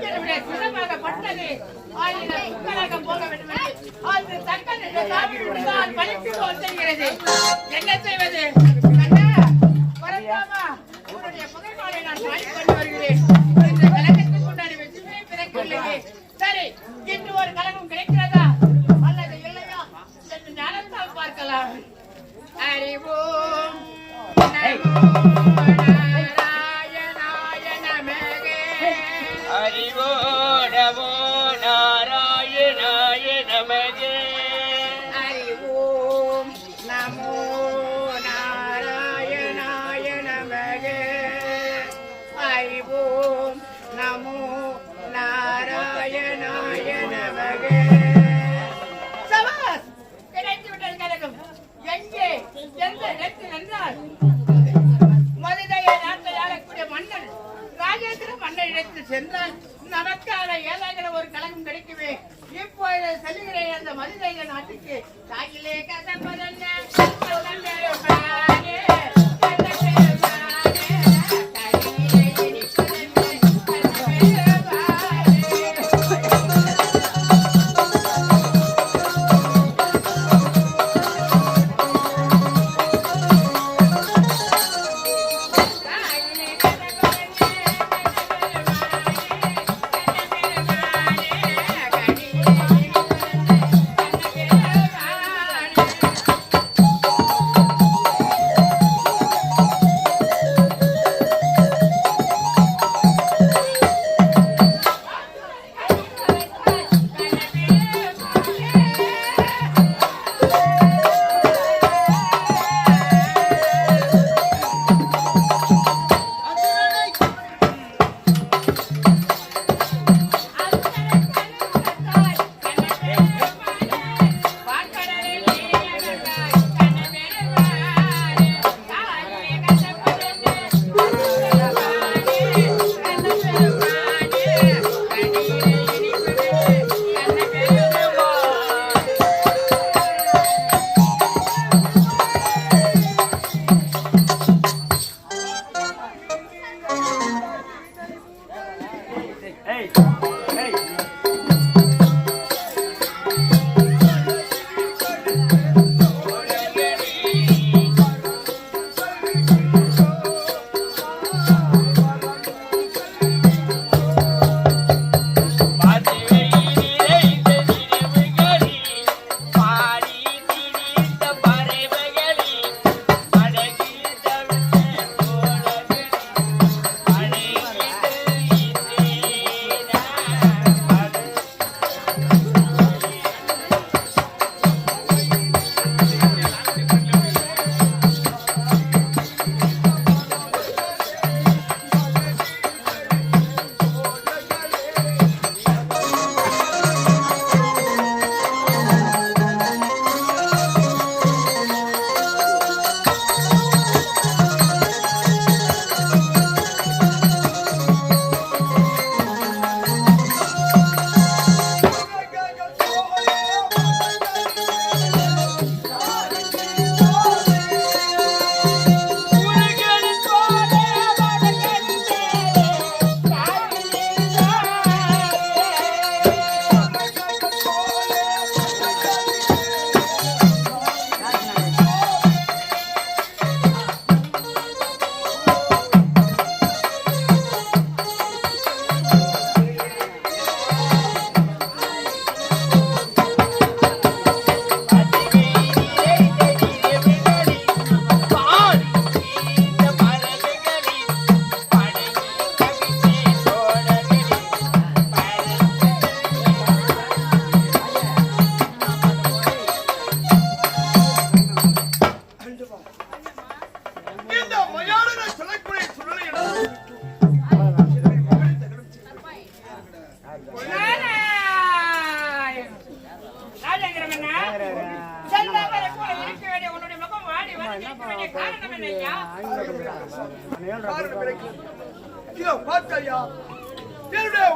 என்னுடைய சிரமப்பட்டது ஆயிரம் போக வேண்டும் அது தக்கதான் பழித்து வந்துகிறது. என்ன செய்வது? உன்னுடைய முதல்வாளை நான் கொண்டு வருகிறேன். இந்த கழகத்துக்கு உண்டான வெற்றியே பிறக்கவில்லையே. சரி, இன்று ஒரு கழகம் கிடைக்கிறதா அல்லது இல்லையா என்று ஞானத்தால் பார்க்கலாம். அறிவோம் நாராயணாய நமகே. அறிவோ நமோ நாராயணாய நமகே. அறிவோம் நமோ நாராயணாய நமகே. அறிவோம் நமோ நாராயணாய நமகே. சபாஸ், கிடைத்து விட்டது கழகம். எங்கே எந்த இடத்தில் என்றால் மதுரைய நாட்டை ஆளக்கூடிய மன்னன் ராஜேந்திர மன்னர் இடத்தில் சென்றால் நமக்கான ஏதாவது ஒரு கழகம் கிடைக்குமே. இப்பொழுது செல்லுகிறேன் அந்த மதுரை நாட்டுக்கு. தாயிலே கதம்பதல்ல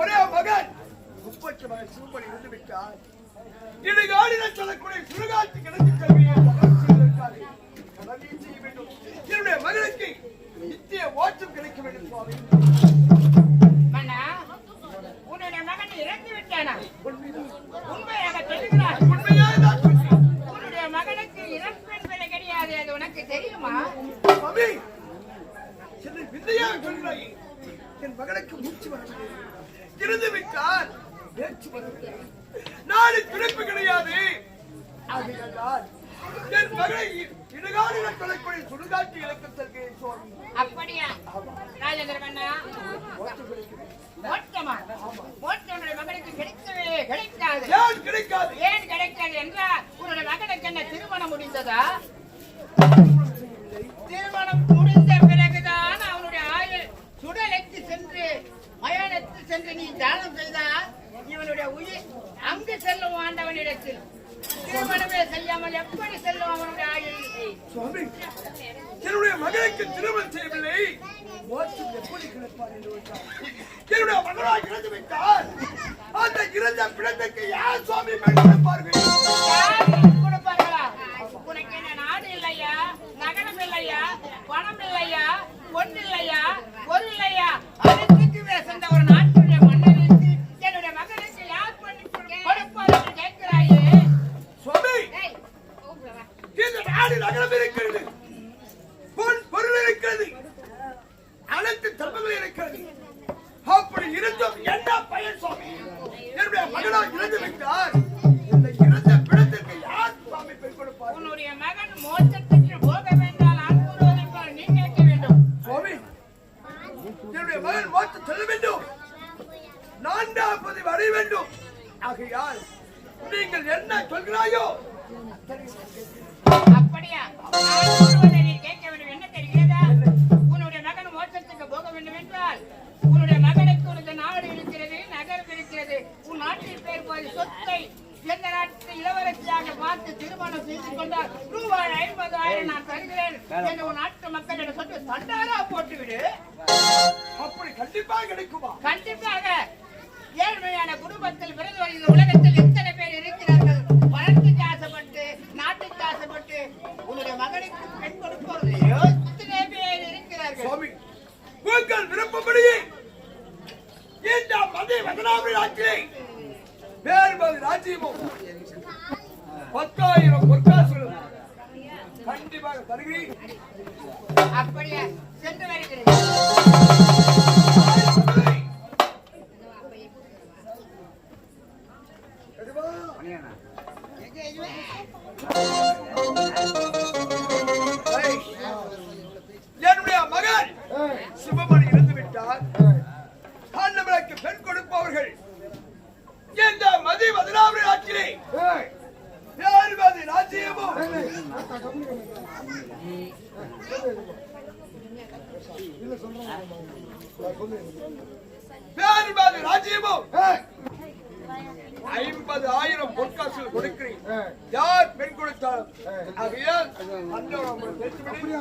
ஒரே மகன் முப்பத்தி மகன் சூப்பர் இருந்து விட்டார். இது காடின சொல்லக்கூடிய சுடுகாட்டு கிடக்கு கல்வியை செய்ய வேண்டும். என்னுடைய மகனுக்கு நித்திய ஓட்டம் கிடைக்க வேண்டும் சுவாமி. எனக்கு மூச்சு வரவில்லை. இருந்து விட்டால் பேச்சு வரவில்லை. நாடு துடிப்பு கிடையாது. ஆகையால் என் மகளை இடுகாடில கொலைக்குடி சுடுகாட்டு இலக்கத்திற்கு சுவாமி. அப்படியா ராஜேந்திர மன்னா? மோட்சமா? மோட்சம் உன்னுடைய மகனுக்கு கிடைக்கவே கிடைக்காது. ஏன் கிடைக்காது? ஏன் கிடைக்காது என்றால் உன்னுடைய மகனுக்கு என்ன திருமணம் முடிந்ததா? திருமணம் முடிந்த பிறகுதான் அவனுடைய ஆயுள் சுடலைக்கு சென்று மயானத்தில் சென்று நீ தானம் செய்தால் இவனுடைய உயிர் அங்கு செல்லும் ஆண்டவனிடத்தில். திருமணமே செய்யாமல் எப்படி செல்லும் அவனுடைய ஆயுள்? சுவாமி, என்னுடைய மகனுக்கு திருமணம் செய்யவில்லை. மோட்சம் எப்படி கிடைப்பார் என்று என்னுடைய மகனாக இறந்து விட்டார். அந்த இறந்த பிணத்துக்கு யார் சுவாமி பெண் கொடுப்பார்கள்? கொடுப்பார்களா? உனக்கு என்ன நாடு இல்லையா, நகரம் இல்லையா, பணம் இல்லையா, பொண்ணு இல்லையா, பொருள் இல்லையா? அதுக்கு சென்ற ஒரு நாட்டுடைய மன்னருக்கு என்னுடைய மகனுக்கு யார் பண்ணி கொடுப்பார் என்று கேட்கிறாயே சுவாமி, இந்த நாடு நகரம் இருக்கிறது, பொருள் இருக்கிறது, அனைத்து தர்மங்கள் இருக்கிறது. அப்படி இருந்தும் என்ன பயன் சுவாமி? என்னுடைய மகனாக இறந்து விட்டார். இந்த இறந்த பிணத்திற்கு யார் சுவாமி பெண் கொடுப்பார்? உன்னுடைய மகன் மோட்சத்திற்கு போக வேண்டாம் அன்புறுவதை நீ கேட்க வேண்டும். சுவாமி, என்னுடைய மகன் மோட்சம் செல்ல வேண்டும், 4ஆம் பதிவு அடைய வேண்டும். ஆகையால் நீங்கள் என்ன சொல்கிறாயோ அப்படியா? அன்புறுவதை நீ கேட்க வேண்டும். என்ன தெரிகிறதா? உன்னுடைய மகன் மோட்சத்துக்கு போக வேண்டும் என்றால் உன்னுடைய மகனுக்கு உனக்கு நாடு இருக்கிறது, நகரம் இருக்கிறது. உன் நாட்டில் பேர் போய் சொத்தை எந்த நாட்டு இளவரசியாக பார்த்து திருமணம் செய்து கொண்டால் ரூபாய் 50,000 நான் தருகிறேன் என்று உன் நாட்டு மக்களிடம் சொல்லி தண்டாரா போட்டுவிடு. அப்படி கண்டிப்பாக கிடைக்குமா? கண்டிப்பாக. ஏழ்மையான குடும்பத்தில் பிறந்து வருகிற உலகத்தில் எத்தனை பேர் இருக்கிறார்கள்? பணத்துக்கு ஆசைப்பட்டு, நாட்டுக்கு ஆசைப்பட்டு உன்னுடைய மகனுக்கு பெண் கொடுப்பவர்களையோ எத்தனை பேர் இருக்கிறார்கள்? சுவாமி, உங்கள் விருப்பப்படியே இந்த மதை வதனாபுரி ஆட்சியை வேறுபது ராஜ்யமும் 10,000 பொற்காசுகளும் கண்டிப்பாக தருகிறேன். அப்படியே சென்று வருகிறேன். என்னுடைய மகன் சிவமணி இறந்து விட்டார். நம்மளுக்கு பெண் கொடுப்பவர்கள் இந்த மதி பதினாறு ஆட்சியிலே வேறுபது ராஜ்யமும் வேறுபது ராஜ்யமும் 50,000 பொற்காசுகள் கொடுக்கிறேன். யார் பெண் கொடுத்தாலும் ஆகையால் அன்றோடு தெரிந்து